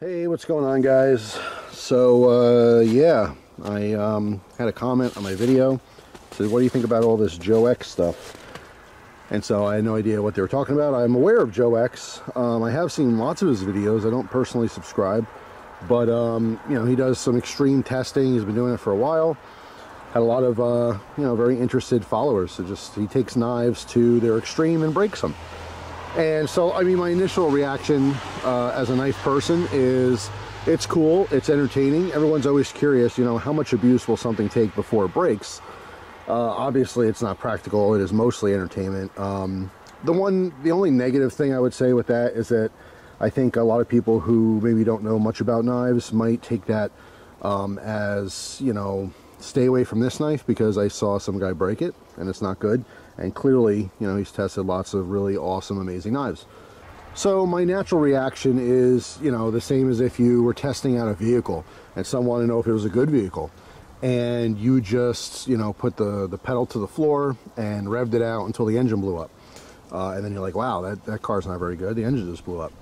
Hey, what's going on, guys? So yeah, I had a comment on my video. Said, what do you think about all this Joex stuff? And so I had no idea what they were talking about. I'm aware of Joex. I have seen lots of his videos. I don't personally subscribe, but you know, he does some extreme testing. He's been doing it for a while. Had a lot of you know, very interested followers. So just he takes knives to their extreme and breaks them. And so, I mean, my initial reaction as a knife person is it's cool, it's entertaining. Everyone's always curious, you know, how much abuse will something take before it breaks? Obviously, it's not practical. It is mostly entertainment. The only negative thing I would say with that is that I think a lot of people who maybe don't know much about knives might take that as, you know, stay away from this knife because I saw some guy break it and it's not good. And clearly, you know, he's tested lots of really awesome, amazing knives. So my natural reaction is, you know, the same as if you were testing out a vehicle and someone wanted to know if it was a good vehicle. And you just, you know, put the pedal to the floor and revved it out until the engine blew up. And then you're like, wow, that car's not very good. The engine just blew up.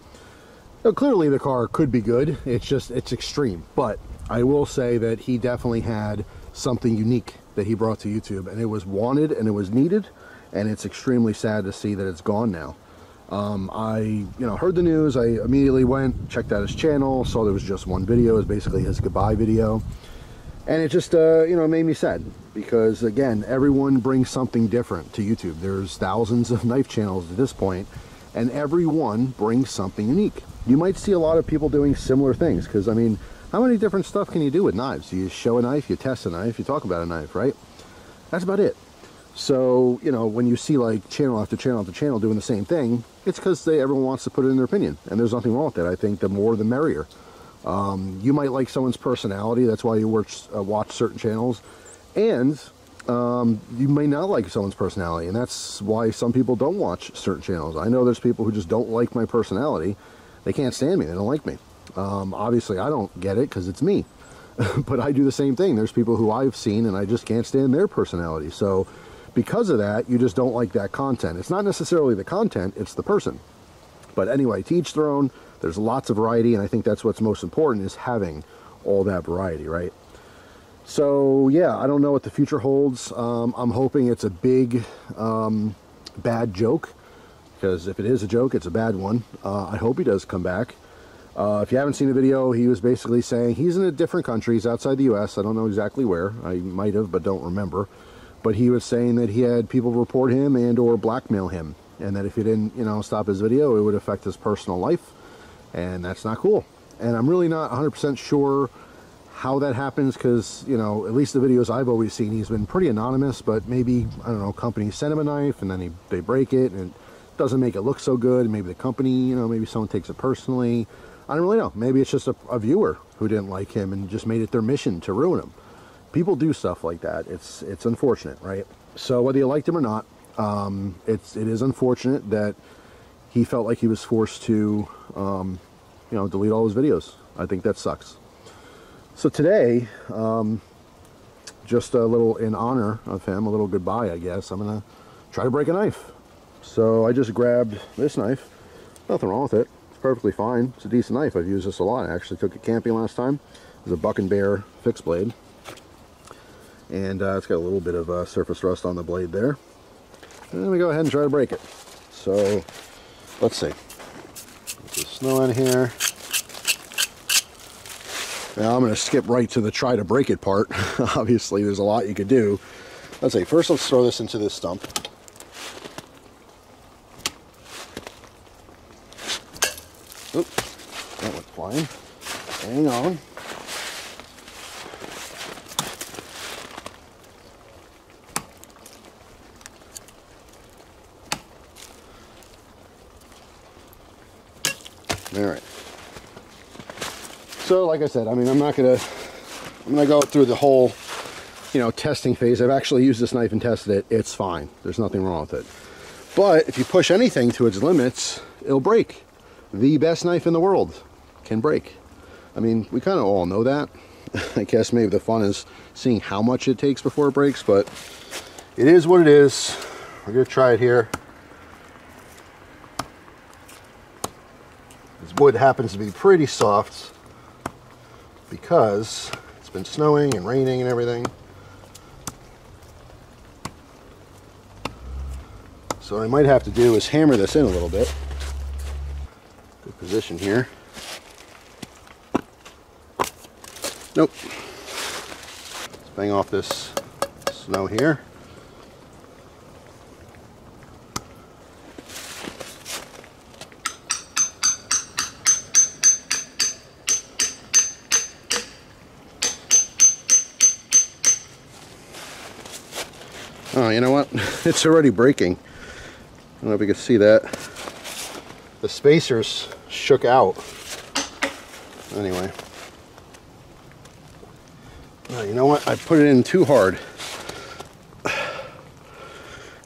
Now, clearly the car could be good. It's just, it's extreme. But I will say that he definitely had something unique that he brought to YouTube. And it was wanted and it was needed. And it's extremely sad to see that it's gone now. I, you know, heard the news. I immediately went, checked out his channel, saw there was just one video. It was basically his goodbye video. And it just, you know, made me sad because, again, everyone brings something different to YouTube. There's thousands of knife channels at this point, and everyone brings something unique. You might see a lot of people doing similar things because, I mean, how many different stuff can you do with knives? You show a knife, you test a knife, you talk about a knife, right? That's about it. So, you know, when you see like channel after channel after channel doing the same thing, it's because everyone wants to put it in their opinion. And there's nothing wrong with that. I think the more the merrier. You might like someone's personality. That's why you watch certain channels. And you may not like someone's personality. And that's why some people don't watch certain channels. I know there's people who just don't like my personality. They can't stand me. They don't like me. Obviously, I don't get it because it's me. But I do the same thing. There's people who I've seen and I just can't stand their personality. So because of that, you just don't like that content. It's not necessarily the content, it's the person. But anyway, to each their own. There's lots of variety, and I think that's what's most important, is having all that variety, right? So yeah, I don't know what the future holds. I'm hoping it's a big bad joke, because if it is a joke, it's a bad one. I hope he does come back. If you haven't seen the video, he was basically saying he's in a different country. He's outside the US. I don't know exactly where. I might have, but don't remember. But he was saying that he had people report him and or blackmail him, and that if he didn't, you know, stop his video, it would affect his personal life, and that's not cool. And I'm really not 100% sure how that happens, because, you know, at least the videos I've always seen, he's been pretty anonymous, but maybe, I don't know, companies send him a knife, and then they break it, and it doesn't make it look so good. Maybe the company, you know, maybe someone takes it personally. I don't really know. Maybe it's just a viewer who didn't like him and just made it their mission to ruin him. People do stuff like that. It's unfortunate, right? So whether you liked him or not, it is unfortunate that he felt like he was forced to, you know, delete all his videos. I think that sucks. So today, just a little in honor of him, a little goodbye, I guess, I'm gonna try to break a knife. So I just grabbed this knife. Nothing wrong with it. It's perfectly fine. It's a decent knife. I've used this a lot. I actually took it camping last time. It was a Buck and Bear fixed blade. And it's got a little bit of surface rust on the blade there. And let me go ahead and try to break it. So, let's see. Put the snow in here. Now I'm going to skip right to the try to break it part. Obviously, there's a lot you could do. Let's see. First, let's throw this into this stump. Oop, that went flying. Hang on. All right. So, like I said, I mean, I'm gonna go through the whole, you know, testing phase. I've actually used this knife and tested it. It's fine. There's nothing wrong with it. But if you push anything to its limits, it'll break. The best knife in the world can break. I mean, we kind of all know that. I guess maybe the fun is seeing how much it takes before it breaks, but it is what it is. We're gonna try it here. This wood happens to be pretty soft because it's been snowing and raining and everything. So what I might have to do is hammer this in a little bit. Good position here. Nope. Let's bang off this snow here. Oh, you know what? It's already breaking. I don't know if you can see that. The spacers shook out. Anyway. Oh, you know what? I put it in too hard.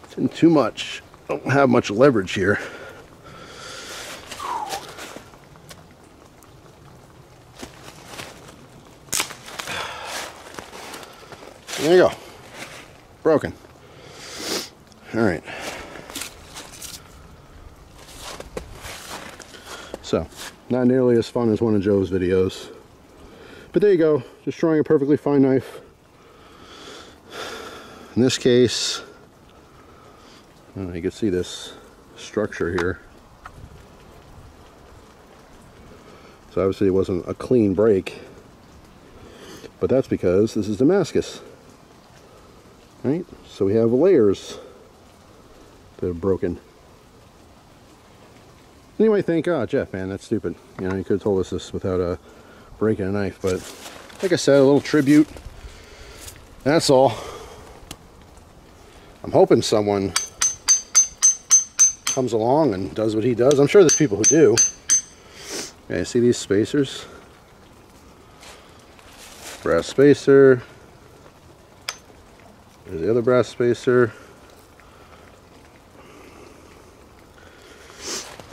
It's in too much. I don't have much leverage here. There you go. Broken. All right. So, not nearly as fun as one of Joe's videos. But there you go. Just drawing a perfectly fine knife. In this case, you can see this structure here. So obviously it wasn't a clean break. But that's because this is Damascus. Right? So we have layers that are broken. And you might think, oh, Jeff, man, that's stupid. You know, you could have told us this without breaking a knife. But like I said, a little tribute. That's all. I'm hoping someone comes along and does what he does. I'm sure there's people who do. Okay, see these spacers? Brass spacer. There's the other brass spacer.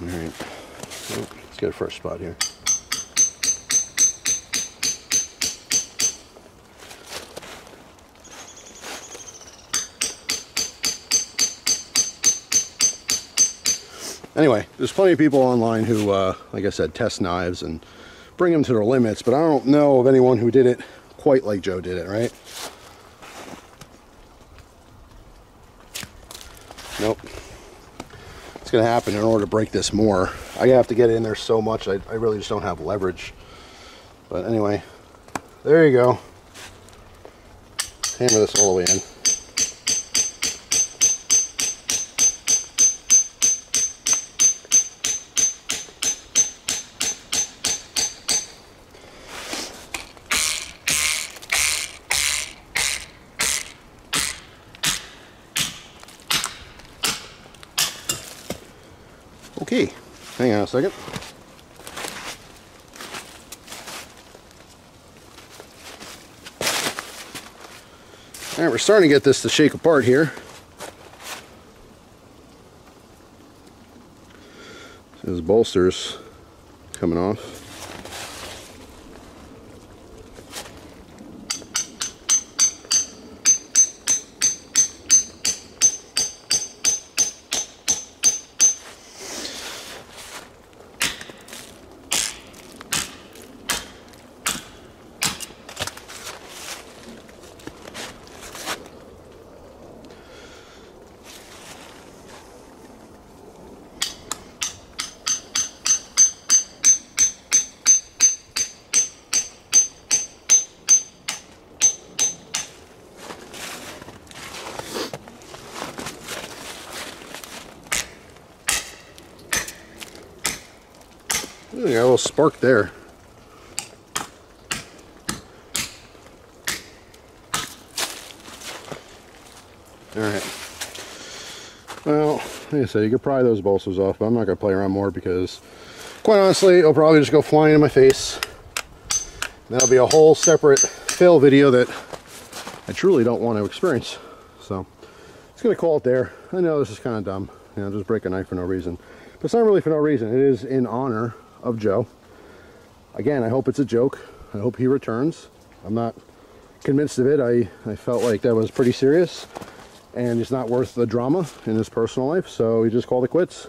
Alright, well, let's get a fresh spot here. Anyway, there's plenty of people online who, like I said, test knives and bring them to their limits, but I don't know of anyone who did it quite like Joe did it, right? Nope. It's going to happen in order to break this more. I have to get in there so much, I really just don't have leverage. But anyway, there you go. Hammer this all the way in. Okay, hang on a second. Alright, we're starting to get this to shake apart here. Those bolsters coming off. Ooh, got a little spark there. Alright. Well, like I said, you could pry those bolsters off, but I'm not going to play around more because, quite honestly, it'll probably just go flying in my face. That'll be a whole separate fail video that I truly don't want to experience. So, it's going to call it there. I know this is kind of dumb. You know, just break a knife for no reason. But it's not really for no reason. It is in honor of Joe. Again, I hope it's a joke. I hope he returns. I'm not convinced of it. I felt like that was pretty serious, and it's not worth the drama in his personal life, so he just called it quits.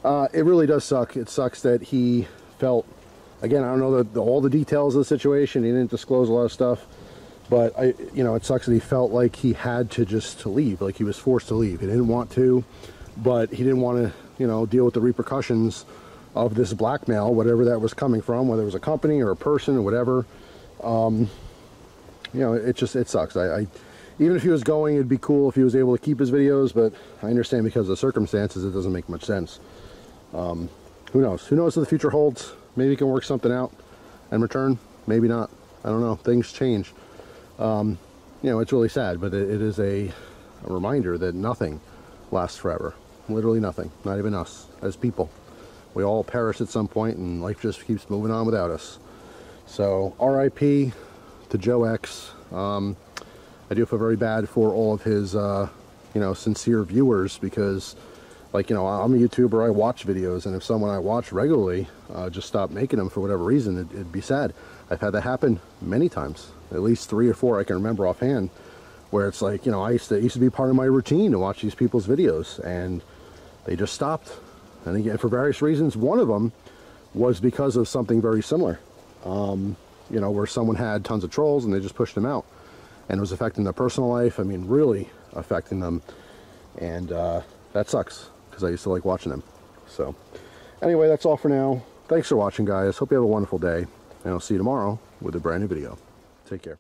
It really does suck. It sucks that he felt, again, I don't know all the details of the situation. He didn't disclose a lot of stuff, but you know, it sucks that he felt like he had to just to leave, like he was forced to leave. He didn't want to, but he didn't want to, you know, deal with the repercussions of this blackmail, whatever that was coming from, whether it was a company or a person or whatever. You know, it sucks. Even if he was going, it'd be cool if he was able to keep his videos, but I understand because of the circumstances, it doesn't make much sense. Who knows? Who knows what the future holds? Maybe he can work something out and return. Maybe not. I don't know. Things change. You know, it's really sad, but it is a reminder that nothing lasts forever. Literally nothing. Not even us as people. We all perish at some point, and life just keeps moving on without us. So, RIP to Joex. I do feel very bad for all of his, you know, sincere viewers, because, like, you know, I'm a YouTuber, I watch videos, and if someone I watch regularly just stopped making them for whatever reason, it'd be sad. I've had that happen many times, at least 3 or 4 I can remember offhand, where it's like, you know, it used to be part of my routine to watch these people's videos, and they just stopped. And again, for various reasons, one of them was because of something very similar, you know, where someone had tons of trolls and they just pushed them out. And it was affecting their personal life. I mean, really affecting them. And that sucks, because I used to like watching them. So, anyway, that's all for now. Thanks for watching, guys. Hope you have a wonderful day. And I'll see you tomorrow with a brand new video. Take care.